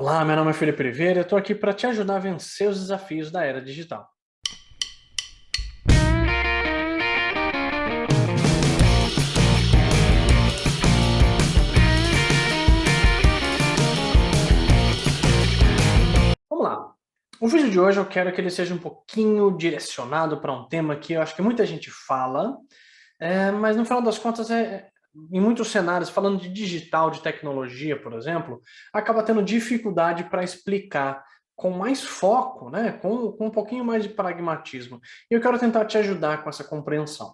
Olá, meu nome é Felipe Oliveira e eu estou aqui para te ajudar a vencer os desafios da era digital. Vamos lá. O vídeo de hoje eu quero que ele seja um pouquinho direcionado para um tema que eu acho que muita gente fala, mas no final das contas, em muitos cenários, falando de digital, de tecnologia, por exemplo, acaba tendo dificuldade para explicar com mais foco, né, com um pouquinho mais de pragmatismo. E eu quero tentar te ajudar com essa compreensão.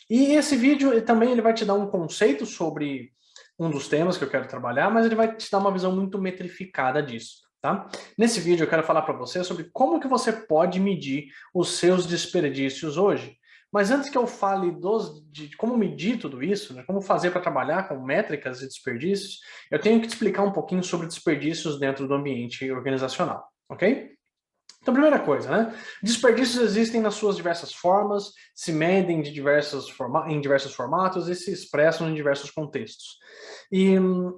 E esse vídeo ele vai te dar um conceito sobre um dos temas que eu quero trabalhar, mas ele vai te dar uma visão muito metrificada disso. Tá? Nesse vídeo eu quero falar para você sobre como que você pode medir os seus desperdícios hoje. Mas antes que eu fale de como medir tudo isso, né, como fazer para trabalhar com métricas e desperdícios, eu tenho que te explicar um pouquinho sobre desperdícios dentro do ambiente organizacional, ok? Então, primeira coisa, né? Desperdícios existem nas suas diversas formas, se medem em diversos formatos e se expressam em diversos contextos. E,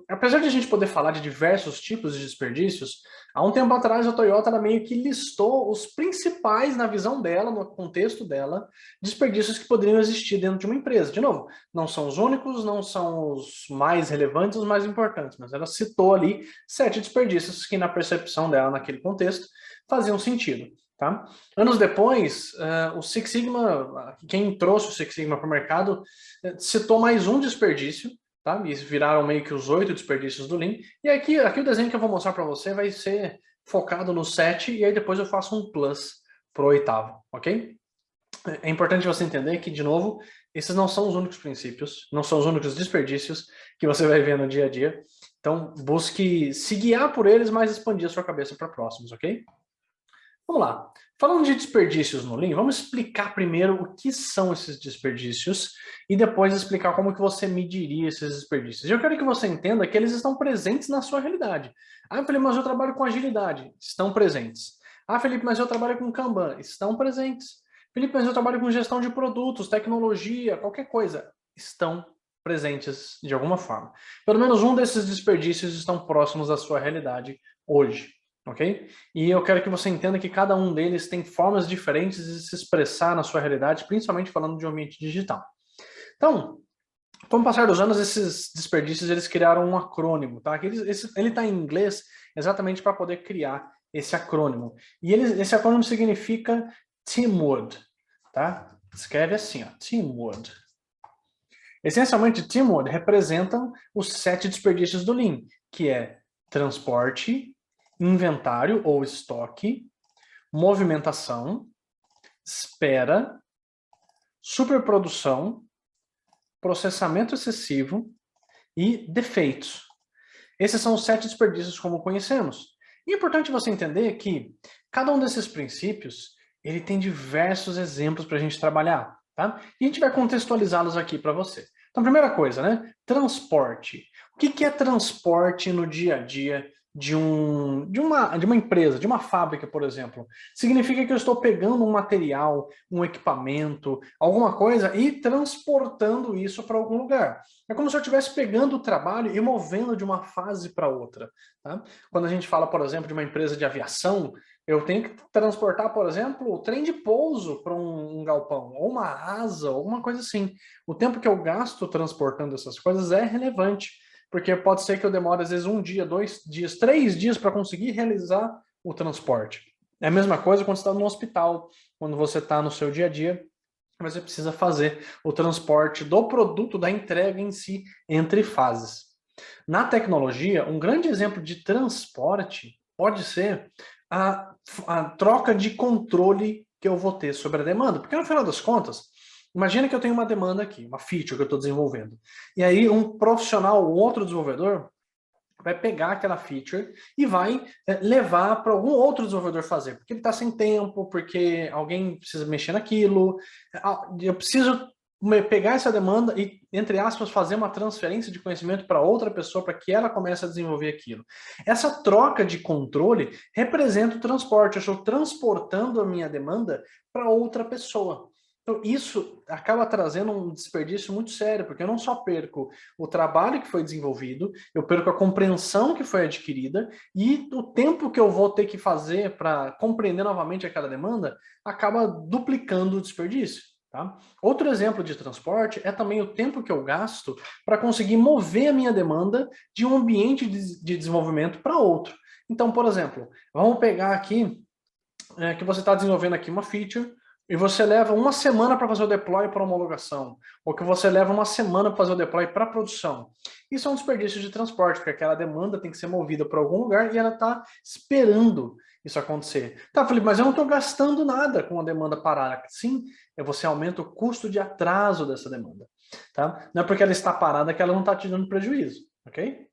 apesar de a gente poder falar de diversos tipos de desperdícios, há um tempo atrás a Toyota ela meio que listou os principais, na visão dela, no contexto dela, desperdícios que poderiam existir dentro de uma empresa. De novo, não são os únicos, não são os mais relevantes, os mais importantes, mas ela citou ali 7 desperdícios que, na percepção dela, naquele contexto, faziam sentido. Tá? Anos depois, o Six Sigma, quem trouxe o Six Sigma para o mercado, citou mais um desperdício, tá? E viraram meio que os 8 desperdícios do Lean. E aqui o desenho que eu vou mostrar para você vai ser focado no 7, e aí depois eu faço um plus para o 8º, ok? É importante você entender que, de novo, esses não são os únicos princípios, não são os únicos desperdícios que você vai ver no dia a dia. Então, busque se guiar por eles, mas expandir a sua cabeça para próximos, ok? Vamos lá. Falando de desperdícios no Lean, vamos explicar primeiro o que são esses desperdícios e depois explicar como que você mediria esses desperdícios. Eu quero que você entenda que eles estão presentes na sua realidade. Ah, Felipe, mas eu trabalho com agilidade. Estão presentes. Ah, Felipe, mas eu trabalho com Kanban. Estão presentes. Felipe, mas eu trabalho com gestão de produtos, tecnologia, qualquer coisa. Estão presentes de alguma forma. Pelo menos um desses desperdícios estão próximos da sua realidade hoje. Ok? E eu quero que você entenda que cada um deles tem formas diferentes de se expressar na sua realidade, principalmente falando de um ambiente digital. Então, com o passar dos anos, esses desperdícios eles criaram um acrônimo, tá? Ele está em inglês exatamente para poder criar esse acrônimo. E esse acrônimo significa TEAMWORD, tá? Escreve assim, ó, TEAMWORD. Essencialmente, TEAMWORD representam os 7 desperdícios do Lean, que é transporte, inventário ou estoque, movimentação, espera, superprodução, processamento excessivo e defeitos. Esses são os 7 desperdícios como conhecemos. E é importante você entender que cada um desses princípios ele tem diversos exemplos para a gente trabalhar, tá? E a gente vai contextualizá-los aqui para você. Então, primeira coisa, né? Transporte. O que é transporte no dia a dia de uma empresa, de uma fábrica, por exemplo? Significa que eu estou pegando um material, um equipamento, alguma coisa e transportando isso para algum lugar. É como se eu estivesse pegando o trabalho e movendo de uma fase para outra. Tá? Quando a gente fala, por exemplo, de uma empresa de aviação, eu tenho que transportar, por exemplo, o trem de pouso para um galpão, ou uma asa, alguma coisa assim. O tempo que eu gasto transportando essas coisas é relevante, porque pode ser que eu demore, às vezes, 1 dia, 2 dias, 3 dias para conseguir realizar o transporte. É a mesma coisa quando você está no hospital, quando você está no seu dia a dia, você precisa fazer o transporte do produto, da entrega em si, entre fases. Na tecnologia, um grande exemplo de transporte pode ser a troca de controle que eu vou ter sobre a demanda. Porque no final das contas, imagina que eu tenho uma demanda aqui, uma feature que eu estou desenvolvendo. E aí um profissional, um outro desenvolvedor, vai pegar aquela feature e vai levar para algum outro desenvolvedor fazer, porque ele está sem tempo, porque alguém precisa mexer naquilo. Eu preciso pegar essa demanda e, entre aspas, fazer uma transferência de conhecimento para outra pessoa para que ela comece a desenvolver aquilo. Essa troca de controle representa o transporte. Eu estou transportando a minha demanda para outra pessoa. Então, isso acaba trazendo um desperdício muito sério, porque eu não só perco o trabalho que foi desenvolvido, eu perco a compreensão que foi adquirida e o tempo que eu vou ter que fazer para compreender novamente aquela demanda acaba duplicando o desperdício. Tá? Outro exemplo de transporte é também o tempo que eu gasto para conseguir mover a minha demanda de um ambiente de desenvolvimento para outro. Então, por exemplo, vamos pegar aqui que você está desenvolvendo aqui uma feature e você leva uma semana para fazer o deploy para homologação, ou que você leva uma semana para fazer o deploy para produção. Isso é um desperdício de transporte, porque aquela demanda tem que ser movida para algum lugar e ela está esperando isso acontecer. Tá, Felipe, mas eu não estou gastando nada com a demanda parada. Sim, você aumenta o custo de atraso dessa demanda. Tá? Não é porque ela está parada que ela não está te dando prejuízo, ok?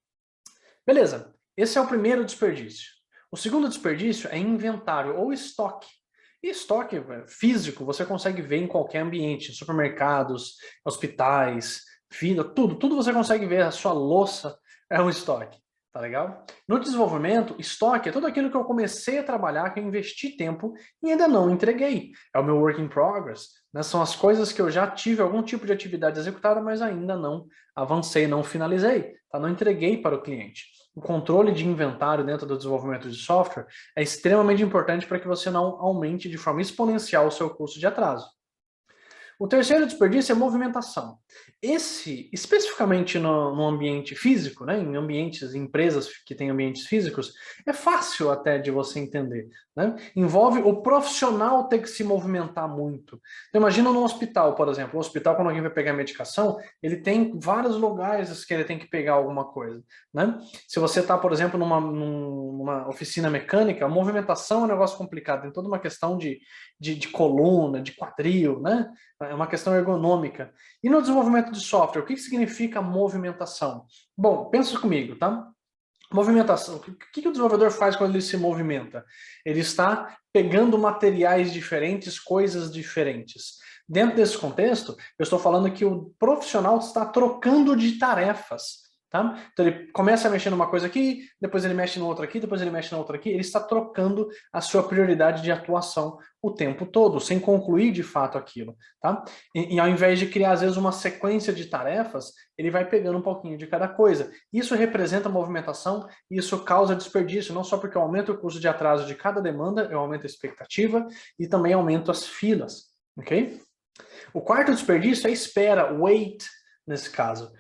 Beleza, esse é o primeiro desperdício. O segundo desperdício é inventário ou estoque. E estoque físico você consegue ver em qualquer ambiente, supermercados, hospitais, vida, tudo você consegue ver. A sua louça é um estoque, tá legal? No desenvolvimento, estoque é tudo aquilo que eu comecei a trabalhar, que eu investi tempo e ainda não entreguei. É o meu work in progress, né? São as coisas que eu já tive algum tipo de atividade executada, mas ainda não avancei, não finalizei, tá? Não entreguei para o cliente. O controle de inventário dentro do desenvolvimento de software é extremamente importante para que você não aumente de forma exponencial o seu custo de atraso. O terceiro desperdício é movimentação. Esse, especificamente no ambiente físico, né, em ambientes, em empresas que têm ambientes físicos, é fácil até de você entender. Né? Envolve o profissional ter que se movimentar muito. Então, imagina no hospital, por exemplo. O hospital, quando alguém vai pegar medicação, ele tem vários lugares que ele tem que pegar alguma coisa. Né? Se você está, por exemplo, numa oficina mecânica, a movimentação é um negócio complicado. Tem toda uma questão de coluna, de quadril, né? É uma questão ergonômica. E no desenvolvimento de software, o que significa movimentação? Bom, pensa comigo, tá? Movimentação. O que o desenvolvedor faz quando ele se movimenta? Ele está pegando materiais diferentes, coisas diferentes. Dentro desse contexto, eu estou falando que o profissional está trocando de tarefas. Tá? Então ele começa a mexer numa coisa aqui, depois ele mexe no outro aqui, depois ele mexe na outra aqui. Ele está trocando a sua prioridade de atuação o tempo todo, sem concluir de fato aquilo. Tá? E ao invés de criar, às vezes, uma sequência de tarefas, ele vai pegando um pouquinho de cada coisa. Isso representa movimentação e isso causa desperdício, não só porque aumenta o custo de atraso de cada demanda, eu aumento a expectativa e também aumento as filas. Ok? O quarto desperdício é espera, wait, nesse caso.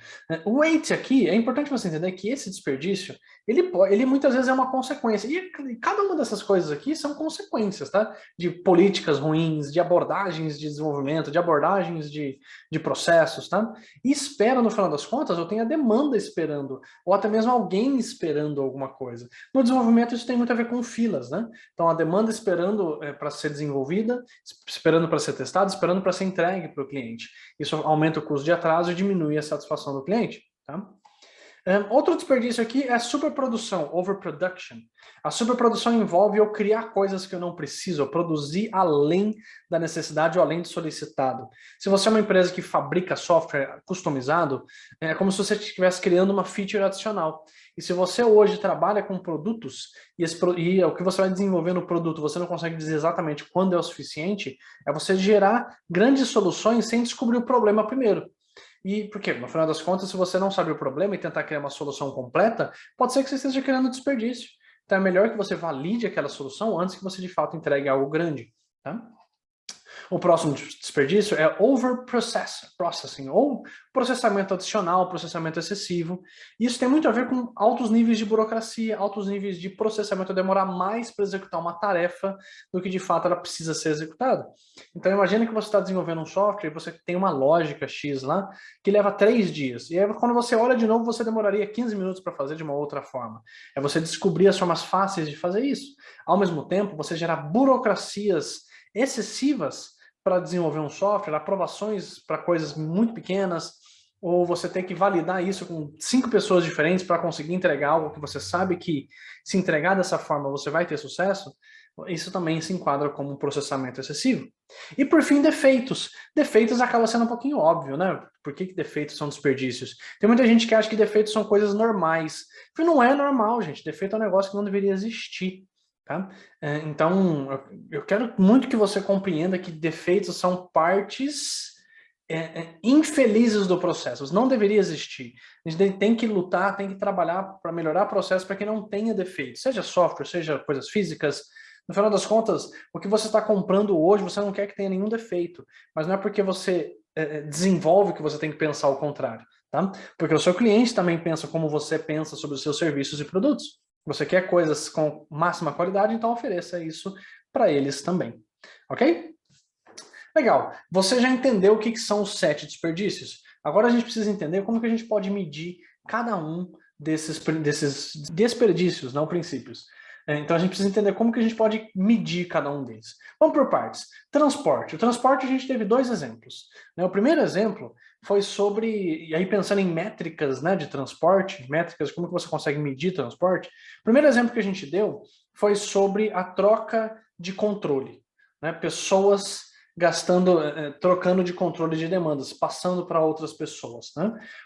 O wait aqui, é importante você entender que esse desperdício, ele muitas vezes é uma consequência. E cada uma dessas coisas aqui são consequências, tá? De políticas ruins, de abordagens de desenvolvimento, de abordagens de processos, tá? E espera, no final das contas, eu tenho a demanda esperando, ou até mesmo alguém esperando alguma coisa. No desenvolvimento, isso tem muito a ver com filas, né? Então, a demanda esperando para ser desenvolvida, esperando para ser testada, esperando para ser entregue para o cliente. Isso aumenta o custo de atraso e diminui a satisfação do cliente. Tá? Outro desperdício aqui é a superprodução, overproduction. A superprodução envolve eu criar coisas que eu não preciso, eu produzir além da necessidade ou além do solicitado. Se você é uma empresa que fabrica software customizado, é como se você estivesse criando uma feature adicional. E se você hoje trabalha com produtos e o que você vai desenvolver no produto você não consegue dizer exatamente quando é o suficiente, é você gerar grandes soluções sem descobrir o problema primeiro. E por quê? No final das contas, se você não sabe o problema e tentar criar uma solução completa, pode ser que você esteja criando desperdício. Então é melhor que você valide aquela solução antes que você de fato entregue algo grande. Tá? O próximo desperdício é overprocessing, ou processamento adicional, processamento excessivo. Isso tem muito a ver com altos níveis de burocracia, altos níveis de processamento, demorar mais para executar uma tarefa do que de fato ela precisa ser executada. Então imagine que você está desenvolvendo um software e você tem uma lógica X lá que leva 3 dias. E aí quando você olha de novo, você demoraria 15 minutos para fazer de uma outra forma. É você descobrir as formas fáceis de fazer isso. Ao mesmo tempo, você gerar burocracias excessivas para desenvolver um software, aprovações para coisas muito pequenas, ou você tem que validar isso com 5 pessoas diferentes para conseguir entregar algo que você sabe que se entregar dessa forma você vai ter sucesso, isso também se enquadra como um processamento excessivo. E por fim, defeitos. Defeitos acaba sendo um pouquinho óbvio, né? Por que defeitos são desperdícios? Tem muita gente que acha que defeitos são coisas normais. Não é normal, gente. Defeito é um negócio que não deveria existir. Tá? Então, eu quero muito que você compreenda que defeitos são partes infelizes do processo, não deveria existir. A gente tem que lutar, tem que trabalhar para melhorar o processo para que não tenha defeitos, seja software, seja coisas físicas. No final das contas, o que você está comprando hoje, você não quer que tenha nenhum defeito, mas não é porque você desenvolve que você tem que pensar o contrário, tá? Porque o seu cliente também pensa como você pensa sobre os seus serviços e produtos. Você quer coisas com máxima qualidade, então ofereça isso para eles também, ok? Legal, você já entendeu o que são os 7 desperdícios? Agora a gente precisa entender como que a gente pode medir cada um desses desperdícios, não princípios. Então a gente precisa entender como que a gente pode medir cada um deles. Vamos por partes. Transporte. O transporte a gente teve 2 exemplos. O primeiro exemplo foi sobre, e aí pensando em métricas, né, de transporte, métricas, como que você consegue medir transporte. O primeiro exemplo que a gente deu foi sobre a troca de controle. Pessoas trocando de controle de demandas, passando para outras pessoas.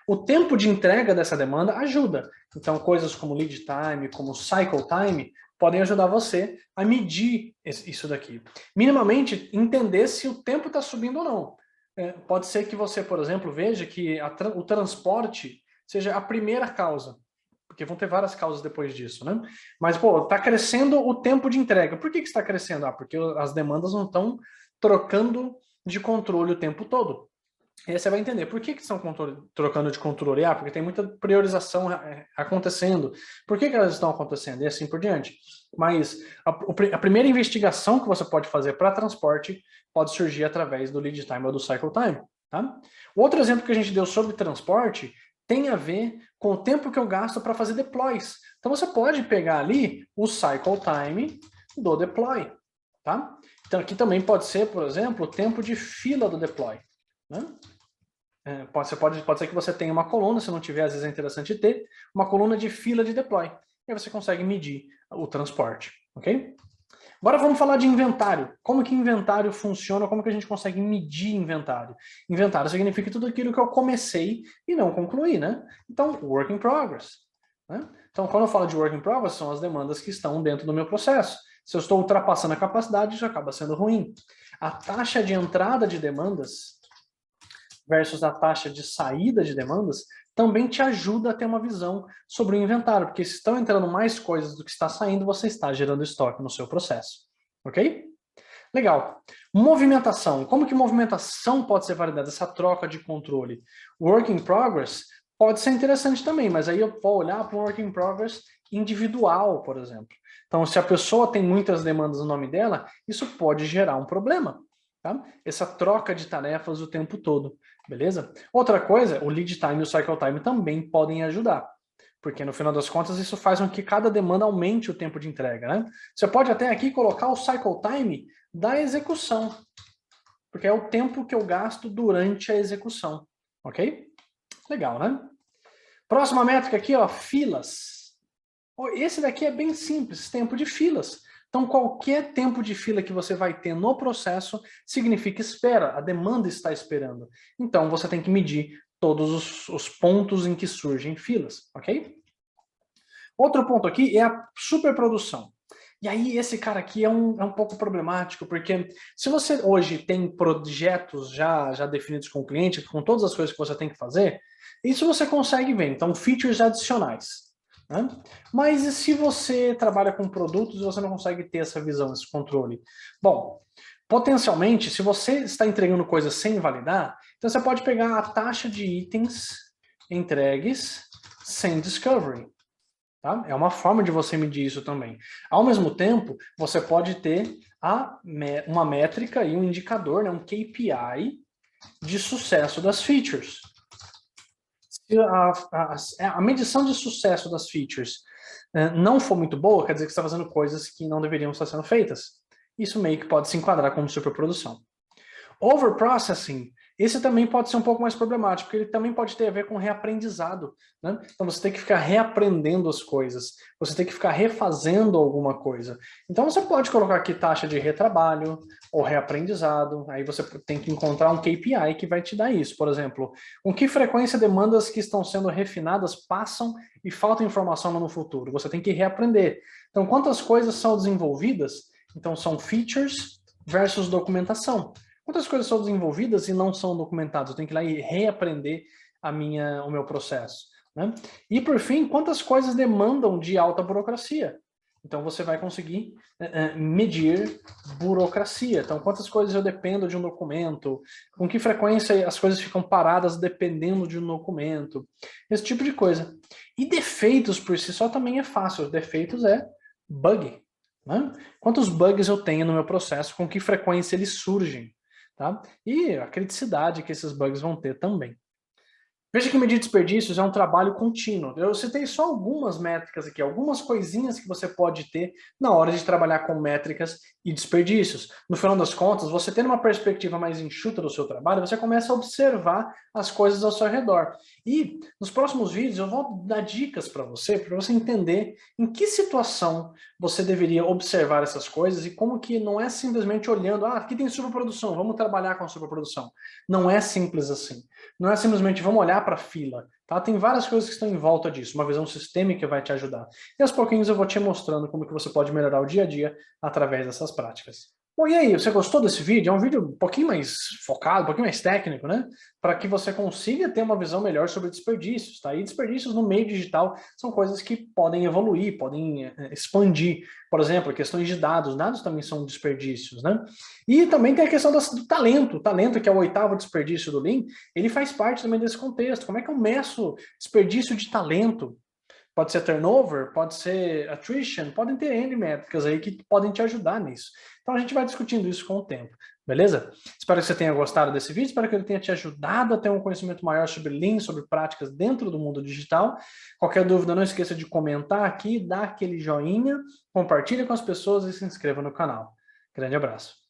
O tempo de entrega dessa demanda ajuda. Então, coisas como lead time, como cycle time, podem ajudar você a medir isso daqui. Minimamente, entender se o tempo está subindo ou não. Pode ser que você, por exemplo, veja que o transporte seja a primeira causa, porque vão ter várias causas depois disso, né? Mas, pô, está crescendo o tempo de entrega. Por que está crescendo? Porque as demandas não estão trocando de controle o tempo todo. E aí você vai entender por que estão trocando de controle. Porque tem muita priorização acontecendo. Por que elas estão acontecendo? E assim por diante. Mas a primeira investigação que você pode fazer para transporte pode surgir através do lead time ou do cycle time. Tá? O outro exemplo que a gente deu sobre transporte tem a ver com o tempo que eu gasto para fazer deploys. Então você pode pegar ali o cycle time do deploy. Tá? Então aqui também pode ser, por exemplo, o tempo de fila do deploy. Né? Pode ser que você tenha uma coluna, se não tiver, às vezes é interessante ter, uma coluna de fila de deploy. E aí você consegue medir o transporte. Ok? Agora vamos falar de inventário. Como que inventário funciona, como que a gente consegue medir inventário? Inventário significa tudo aquilo que eu comecei e não concluí, né? Então, work in progress. Né? Então, quando eu falo de work in progress, são as demandas que estão dentro do meu processo. Se eu estou ultrapassando a capacidade, isso acaba sendo ruim. A taxa de entrada de demandas versus a taxa de saída de demandas também te ajuda a ter uma visão sobre o inventário, porque se estão entrando mais coisas do que está saindo, você está gerando estoque no seu processo. Ok? Legal. Movimentação. Como que movimentação pode ser validada? Essa troca de controle. Work in progress pode ser interessante também, mas aí eu vou olhar para um work in progress individual, por exemplo. Então, se a pessoa tem muitas demandas no nome dela, isso pode gerar um problema. Tá? Essa troca de tarefas o tempo todo, beleza? Outra coisa, o lead time e o cycle time também podem ajudar, porque no final das contas isso faz com que cada demanda aumente o tempo de entrega, né? Você pode até aqui colocar o cycle time da execução, porque é o tempo que eu gasto durante a execução, ok? Legal, né? Próxima métrica aqui, ó, filas. Esse daqui é bem simples, tempo de filas. Então, qualquer tempo de fila que você vai ter no processo significa espera, a demanda está esperando. Então, você tem que medir todos os pontos em que surgem filas, ok? Outro ponto aqui é a superprodução. E aí, esse cara aqui é um pouco problemático, porque se você hoje tem projetos já definidos com o cliente, com todas as coisas que você tem que fazer, isso você consegue ver. Então, features adicionais. Né? Mas e se você trabalha com produtos e você não consegue ter essa visão, esse controle? Bom, potencialmente, se você está entregando coisas sem validar, então você pode pegar a taxa de itens entregues sem discovery. Tá? É uma forma de você medir isso também. Ao mesmo tempo, você pode ter uma métrica e um indicador, né, um KPI de sucesso das features. Se a medição de sucesso das features não for muito boa, quer dizer que você está fazendo coisas que não deveriam estar sendo feitas. Isso meio que pode se enquadrar como superprodução. Overprocessing, esse também pode ser um pouco mais problemático, porque ele também pode ter a ver com reaprendizado. Né? Então você tem que ficar reaprendendo as coisas, você tem que ficar refazendo alguma coisa. Então você pode colocar aqui taxa de retrabalho ou reaprendizado, aí você tem que encontrar um KPI que vai te dar isso. Por exemplo, com que frequência demandas que estão sendo refinadas passam e falta informação no futuro? Você tem que reaprender. Então, quantas coisas são desenvolvidas? Então, são features versus documentação. Quantas coisas são desenvolvidas e não são documentadas? Eu tenho que ir lá e reaprender o meu processo, né? E, por fim, quantas coisas demandam de alta burocracia? Então, você vai conseguir medir burocracia. Então, quantas coisas eu dependo de um documento? Com que frequência as coisas ficam paradas dependendo de um documento? Esse tipo de coisa. E defeitos por si só também é fácil. Defeitos é bug, né? Quantos bugs eu tenho no meu processo? Com que frequência eles surgem? Tá? E a criticidade que esses bugs vão ter também. Veja que medir desperdícios é um trabalho contínuo. Eu citei só algumas métricas aqui, algumas coisinhas que você pode ter na hora de trabalhar com métricas e desperdícios. No final das contas, você tendo uma perspectiva mais enxuta do seu trabalho, você começa a observar as coisas ao seu redor. E nos próximos vídeos eu vou dar dicas para você entender em que situação você deveria observar essas coisas e como que não é simplesmente olhando, aqui tem superprodução, vamos trabalhar com a superprodução. Não é simples assim. Não é simplesmente vamos olhar para a fila, tá? Tem várias coisas que estão em volta disso, uma visão sistêmica que vai te ajudar. E aos pouquinhos eu vou te mostrando como que você pode melhorar o dia a dia através dessas práticas. Bom, e aí, você gostou desse vídeo? É um vídeo um pouquinho mais focado, um pouquinho mais técnico, né? Para que você consiga ter uma visão melhor sobre desperdícios, tá? E desperdícios no meio digital são coisas que podem evoluir, podem expandir. Por exemplo, questões de dados também são desperdícios, né? E também tem a questão do talento. O talento, que é o 8º desperdício do Lean, ele faz parte também desse contexto. Como é que eu meço desperdício de talento? Pode ser turnover, pode ser attrition, podem ter N métricas aí que podem te ajudar nisso. Então a gente vai discutindo isso com o tempo, beleza? Espero que você tenha gostado desse vídeo, espero que ele tenha te ajudado a ter um conhecimento maior sobre Lean, sobre práticas dentro do mundo digital. Qualquer dúvida, não esqueça de comentar aqui, dar aquele joinha, compartilha com as pessoas e se inscreva no canal. Grande abraço.